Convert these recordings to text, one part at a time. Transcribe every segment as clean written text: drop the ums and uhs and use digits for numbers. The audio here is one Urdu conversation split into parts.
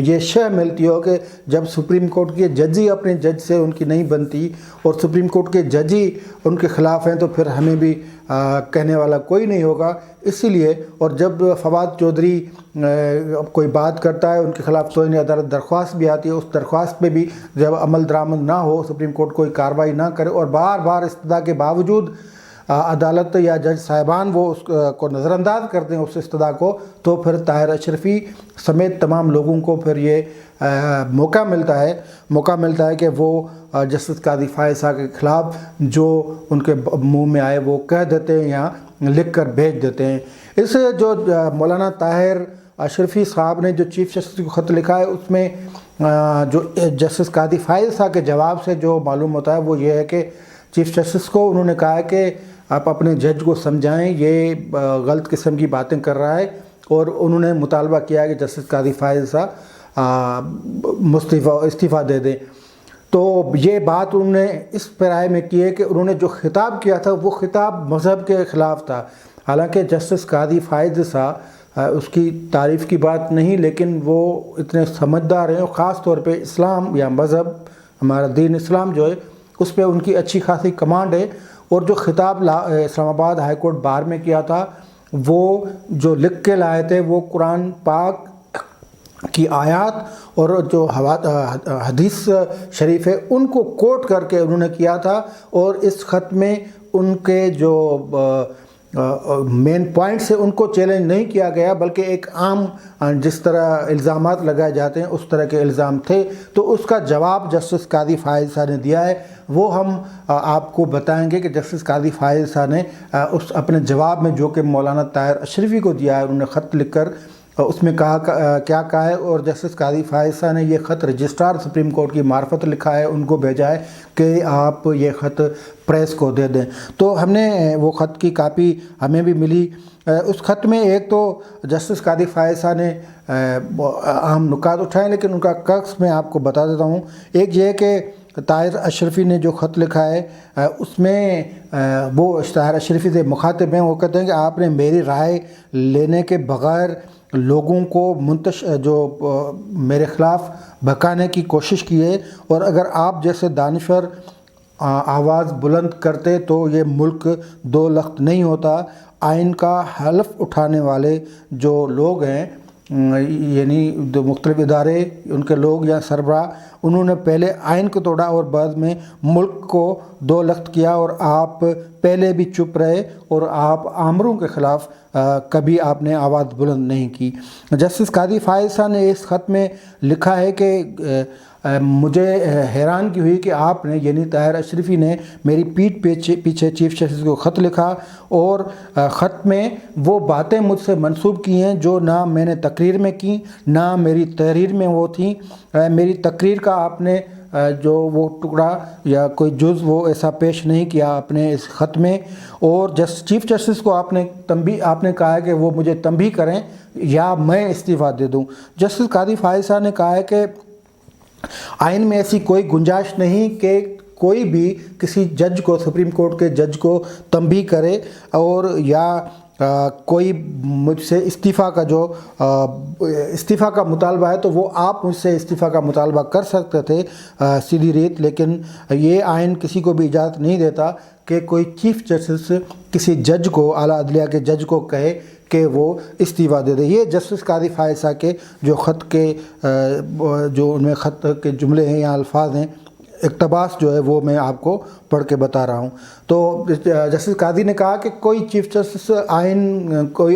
یہ شے ملتی ہو کہ جب سپریم کورٹ کے جج ہی اپنے جج سے ان کی نہیں بنتی اور سپریم کورٹ کے جج ہی ان کے خلاف ہیں تو پھر ہمیں بھی کہنے والا کوئی نہیں ہوگا. اسی لیے اور جب فواد چودھری کوئی بات کرتا ہے ان کے خلاف توہین عدالت درخواست بھی آتی ہے, اس درخواست پہ بھی جب عمل درآمد نہ ہو, سپریم کورٹ کوئی کارروائی نہ کرے اور بار بار استدعا کے باوجود عدالت یا جج صاحبان وہ اس کو نظر انداز کرتے ہیں اس استدعا کو, تو پھر طاہر اشرفی سمیت تمام لوگوں کو پھر یہ موقع ملتا ہے کہ وہ جسٹس قاضی فائز صاحب کے خلاف جو ان کے منہ میں آئے وہ کہہ دیتے ہیں یا لکھ کر بھیج دیتے ہیں. اس جو مولانا طاہر اشرفی صاحب نے جو چیف جسٹس کو خط لکھا ہے اس میں جو جسٹس قاضی فائز صاحب کے جواب سے جو معلوم ہوتا ہے وہ یہ ہے کہ چیف جسٹس کو انہوں نے کہا ہے کہ آپ اپنے جج کو سمجھائیں, یہ غلط قسم کی باتیں کر رہا ہے, اور انہوں نے مطالبہ کیا ہے کہ جسٹس قاضی فائز صاحب استعفیٰ دے دیں. تو یہ بات انہوں نے اس رائے میں کی ہے کہ انہوں نے جو خطاب کیا تھا وہ خطاب مذہب کے خلاف تھا. حالانکہ جسٹس قاضی فائز صاحب اس کی تعریف کی بات نہیں, لیکن وہ اتنے سمجھدار ہیں, اور خاص طور پہ اسلام یا مذہب ہمارا دین اسلام جو ہے اس پہ ان کی اچھی خاصی کمانڈ ہے. اور جو خطاب اسلام آباد ہائی کورٹ بار میں کیا تھا وہ جو لکھ کے لائے تھے وہ قرآن پاک کی آیات اور جو حدیث شریف ہے ان کو کوٹ کر کے انہوں نے کیا تھا. اور اس خط میں ان کے جو مین پوائنٹ سے ان کو چیلنج نہیں کیا گیا, بلکہ ایک عام جس طرح الزامات لگائے جاتے ہیں اس طرح کے الزام تھے. تو اس کا جواب جسٹس قاضی فائز صاحب نے دیا ہے, وہ ہم آپ کو بتائیں گے کہ جسٹس قاضی فائز صاحب نے اس اپنے جواب میں جو کہ مولانا طاہر اشرفی کو دیا ہے, انہوں نے خط لکھ کر اس میں کیا کہا ہے. اور جسٹس قاضی فائز صاحب نے یہ خط رجسٹرار سپریم کورٹ کی معرفت لکھا ہے, ان کو بھیجا ہے کہ آپ یہ خط پریس کو دے دیں. تو ہم نے وہ خط کی کاپی ہمیں بھی ملی. اس خط میں ایک تو جسٹس قاضی فائز صاحب نے اہم نکات اٹھائے, لیکن ان کا کس میں آپ کو بتا دیتا ہوں. ایک یہ کہ طاہر اشرفی نے جو خط لکھا ہے اس میں وہ طاہر اشرفی سے مخاطب ہیں, وہ کہتے ہیں کہ آپ نے میری رائے لینے کے بغیر لوگوں کو جو میرے خلاف بھکانے کی کوشش کی ہے, اور اگر آپ جیسے دانشور آواز بلند کرتے تو یہ ملک دو لخت نہیں ہوتا. آئین کا حلف اٹھانے والے جو لوگ ہیں یعنی جو مختلف ادارے ان کے لوگ یا سربراہ, انہوں نے پہلے آئین کو توڑا اور بعد میں ملک کو دو لخت کیا, اور آپ پہلے بھی چپ رہے اور آپ آمروں کے خلاف کبھی آپ نے آواز بلند نہیں کی. جسٹس قاضی فائز صاحب نے اس خط میں لکھا ہے کہ مجھے حیرانگی ہوئی کہ آپ نے یعنی طاہر اشرفی نے میری پیٹھ پیچھے چیف جسٹس کو خط لکھا, اور خط میں وہ باتیں مجھ سے منسوب کی ہیں جو نہ میں نے تقریر میں کی نہ میری تحریر میں وہ تھیں. میری تقریر کا آپ نے جو وہ ٹکڑا یا کوئی جز وہ ایسا پیش نہیں کیا اپنے اس خط میں, اور چیف جسٹس کو آپ نے کہا ہے کہ وہ مجھے تنبیہ کریں یا میں استعفیٰ دے دوں. جسٹس قاضی فائز صاحب نے کہا ہے کہ آئین میں ایسی کوئی گنجائش نہیں کہ کوئی بھی کسی جج کو سپریم کورٹ کے جج کو تنبیہ کرے, اور یا کوئی مجھ سے استعفیٰ کا مطالبہ ہے تو وہ آپ مجھ سے استعفیٰ کا مطالبہ کر سکتے تھے سیدھی ریت, لیکن یہ آئین کسی کو بھی اجازت نہیں دیتا کہ کوئی چیف جسٹس کسی جج کو اعلیٰ عدلیہ کے جج کو کہے کہ وہ استعفیٰ دے دے. یہ جسٹس قاضی فائز صاحب کے جو خط کے جو ان میں خط کے جملے ہیں یا الفاظ ہیں, اقتباس جو ہے وہ میں آپ کو پڑھ کے بتا رہا ہوں. تو جسٹس قاضی نے کہا کہ کوئی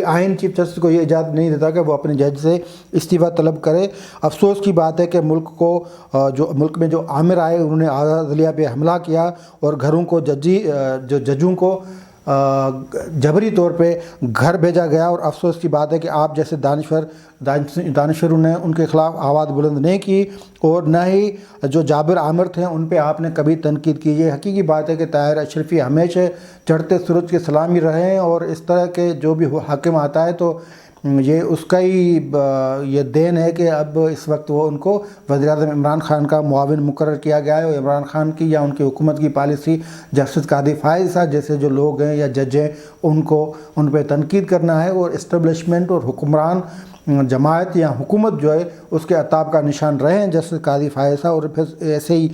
آئین چیف جسٹس کو یہ اجازت نہیں دیتا کہ وہ اپنے جج سے استعفیٰ طلب کرے. افسوس کی بات ہے کہ ملک میں جو عامر آئے انہوں نے اعلیٰ عدلیہ پہ حملہ کیا اور گھروں کو ججوں کو جبری طور پہ گھر بھیجا گیا, اور افسوس کی بات ہے کہ آپ جیسے دانشوروں نے ان کے خلاف آواز بلند نہیں کی, اور نہ ہی جو جابر عامر تھے ان پہ آپ نے کبھی تنقید کی. یہ حقیقی بات ہے کہ طاہر اشرفی ہمیشہ چڑھتے سورج کے سلامی رہے ہیں, اور اس طرح کے جو بھی حاکم آتا ہے تو یہ اس کا ہی یہ دین ہے کہ اب اس وقت وہ ان کو وزیر اعظم عمران خان کا معاون مقرر کیا گیا ہے, اور عمران خان کی یا ان کی حکومت کی پالیسی جسٹس قاضی فائز صاحب جیسے جو لوگ ہیں یا جج ہیں ان پہ تنقید کرنا ہے, اور اسٹیبلشمنٹ اور حکمران جماعت یا حکومت جو ہے اس کے عطاب کا نشان رہے ہیں جسٹس قاضی فائز صاحب، اور پھر ایسے ہی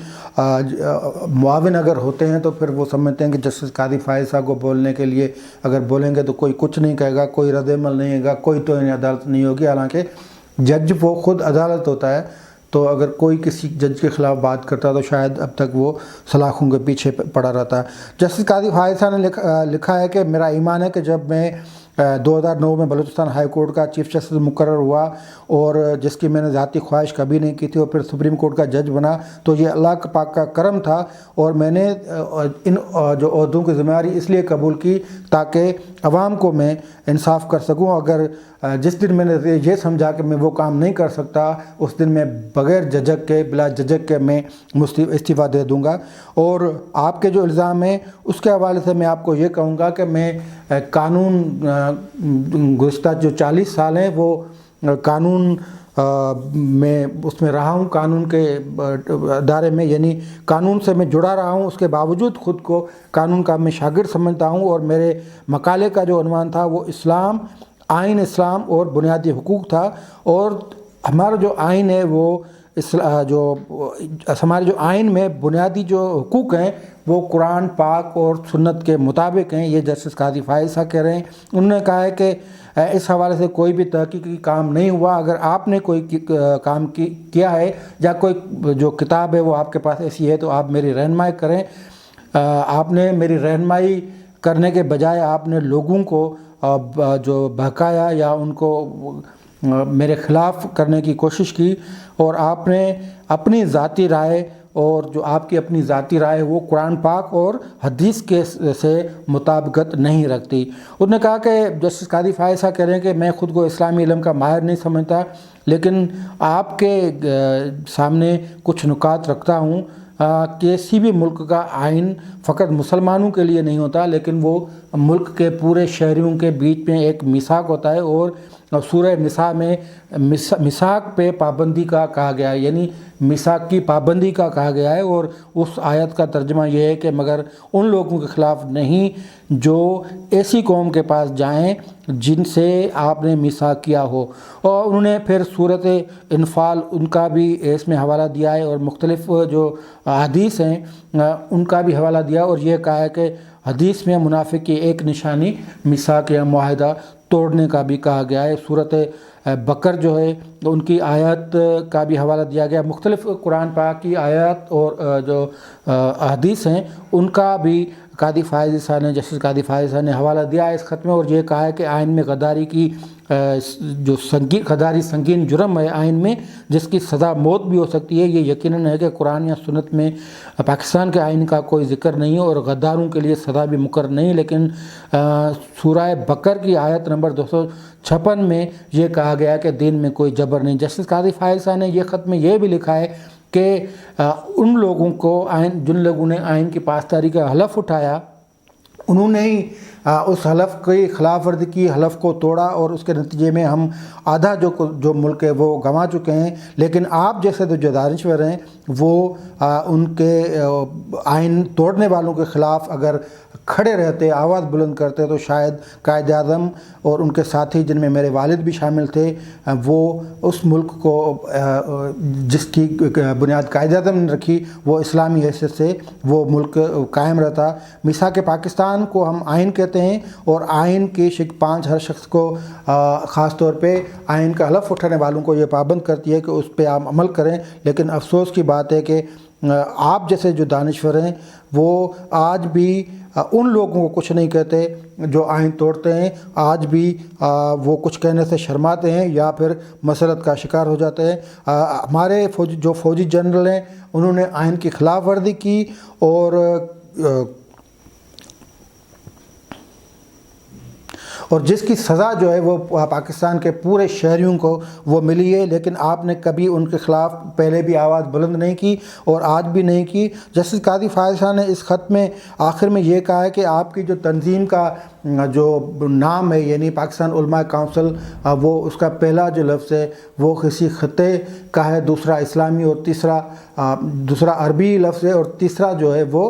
معاون اگر ہوتے ہیں تو پھر وہ سمجھتے ہیں کہ جسٹس قاضی فائز صاحب کو بولنے کے لیے اگر بولیں گے تو کوئی کچھ نہیں کہے گا، کوئی رد عمل نہیں ہوگا، کوئی توہین عدالت نہیں ہوگی، حالانکہ جج وہ خود عدالت ہوتا ہے۔ تو اگر کوئی کسی جج کے خلاف بات کرتا تو شاید اب تک وہ سلاخوں کے پیچھے پڑا رہتا ہے۔ جسٹس قاضی فائز صاحب نے لکھا ہے کہ میرا ایمان ہے کہ جب میں 2009 میں بلوچستان ہائی کورٹ کا چیف جسٹس مقرر ہوا، اور جس کی میں نے ذاتی خواہش کبھی نہیں کی تھی، اور پھر سپریم کورٹ کا جج بنا، تو یہ اللہ پاک کا کرم تھا، اور میں نے ان جو عہدوں کی ذمہ داری اس لیے قبول کی تاکہ عوام کو میں انصاف کر سکوں۔ اگر جس دن میں نے یہ سمجھا کہ میں وہ کام نہیں کر سکتا، اس دن میں بغیر جھجک کے، بلا جھجک کے میں استعفیٰ دے دوں گا۔ اور آپ کے جو الزام ہیں اس کے حوالے سے میں آپ کو یہ کہوں گا کہ میں قانون گزشتہ جو 40 سال ہیں وہ قانون میں اس میں رہا ہوں، قانون کے ادارے میں، یعنی قانون سے میں جڑا رہا ہوں، اس کے باوجود خود کو قانون کا میں شاگرد سمجھتا ہوں، اور میرے مقالے کا جو عنوان تھا وہ اسلام، آئین اسلام اور بنیادی حقوق تھا۔ اور ہمارا جو آئین ہے وہ ہمارے جو آئین میں بنیادی جو حقوق ہیں وہ قرآن پاک اور سنت کے مطابق ہیں، یہ جسٹس قاضی فائز صاحب کہہ رہے ہیں۔ انہوں نے کہا ہے کہ اس حوالے سے کوئی بھی تحقیقی کام نہیں ہوا، اگر آپ نے کوئی کام کیا ہے یا کوئی جو کتاب ہے وہ آپ کے پاس ایسی ہے تو آپ میری رہنمائی کریں۔ آپ نے میری رہنمائی کرنے کے بجائے آپ نے لوگوں کو جو بہکایا یا ان کو میرے خلاف کرنے کی کوشش کی، اور آپ نے اپنی ذاتی رائے، اور جو آپ کی اپنی ذاتی رائے وہ قرآن پاک اور حدیث کے سے مطابقت نہیں رکھتی۔ انہوں نے کہا کہ جسٹس قاضی فائز صاحب کہہ رہے ہیں کہ میں خود کو اسلامی علم کا ماہر نہیں سمجھتا، لیکن آپ کے سامنے کچھ نکات رکھتا ہوں۔ کسی بھی ملک کا آئین فقط مسلمانوں کے لیے نہیں ہوتا، لیکن وہ ملک کے پورے شہریوں کے بیچ میں ایک میثاق ہوتا ہے، اور سورہ نساء میں میثاق پہ پابندی کا کہا گیا ہے، یعنی میثاق کی پابندی کا کہا گیا ہے، اور اس آیت کا ترجمہ یہ ہے کہ مگر ان لوگوں کے خلاف نہیں جو ایسی قوم کے پاس جائیں جن سے آپ نے میثاق کیا ہو۔ اور انہوں نے پھر سورۃ انفال ان کا بھی اس میں حوالہ دیا ہے، اور مختلف جو حدیث ہیں ان کا بھی حوالہ دیا، اور یہ کہا ہے کہ حدیث میں منافق کی ایک نشانی میثاق یا معاہدہ توڑنے کا بھی کہا گیا ہے۔ سورۃ بقر جو ہے ان کی آیت کا بھی حوالہ دیا گیا، مختلف قرآن پاک کی آیات اور جو حدیث ہیں ان کا بھی قاضی فائز صاحب نے جسٹس قاضی فائز صاحب نے حوالہ دیا ہے اس خط میں، اور یہ کہا ہے کہ آئین میں غداری کی جو غداری سنگین جرم ہے آئین میں، جس کی سزا موت بھی ہو سکتی ہے۔ یہ یقیناً ہے کہ قرآن یا سنت میں پاکستان کے آئین کا کوئی ذکر نہیں ہے، اور غداروں کے لیے سزا بھی مقرر نہیں، لیکن سورہ بقر کی آیت نمبر 256 میں یہ کہا گیا کہ دین میں کوئی جبر نہیں۔ جسٹس قاضی فائز صاحب نے یہ خط میں یہ بھی لکھا ہے کہ ان لوگوں کو جن لوگوں نے آئین کی پاسداری کا حلف اٹھایا، انہوں نے ہی اس حلف کی خلاف ورزی کی، حلف کو توڑا، اور اس کے نتیجے میں ہم آدھا جو ملک ہے وہ گنوا چکے ہیں۔ لیکن آپ جیسے جو دانشور ہیں وہ ان کے آئین توڑنے والوں کے خلاف اگر کھڑے رہتے، آواز بلند کرتے، تو شاید قائد اعظم اور ان کے ساتھی جن میں میرے والد بھی شامل تھے، وہ اس ملک کو جس کی بنیاد قائد اعظم نے رکھی وہ اسلامی حیثیت سے وہ ملک قائم رہتا۔ میثاق پاکستان کو ہم آئین کہتے ہیں، اور آئین کی 5 ہر شخص کو خاص طور پہ آئین کا حلف اٹھانے والوں کو یہ پابند کرتی ہے کہ اس پہ آپ عمل کریں۔ لیکن افسوس کی بات ہے کہ آپ جیسے جو دانشور ہیں وہ آج بھی ان لوگوں کو کچھ نہیں کہتے جو آئین توڑتے ہیں، آج بھی وہ کچھ کہنے سے شرماتے ہیں یا پھر مسرت کا شکار ہو جاتے ہیں۔ ہمارے جو فوجی جنرل ہیں انہوں نے آئین کی خلاف ورزی کی، اور جس کی سزا جو ہے وہ پاکستان کے پورے شہریوں کو وہ ملی ہے، لیکن آپ نے کبھی ان کے خلاف پہلے بھی آواز بلند نہیں کی اور آج بھی نہیں کی۔ جسٹس قاضی فائز صاحب نے اس خط میں آخر میں یہ کہا ہے کہ آپ کی جو تنظیم کا جو نام ہے، یعنی پاکستان علماء کونسل، وہ اس کا پہلا جو لفظ ہے وہ کسی خطے کا ہے، دوسرا اسلامی، اور دوسرا عربی لفظ ہے، اور تیسرا جو ہے وہ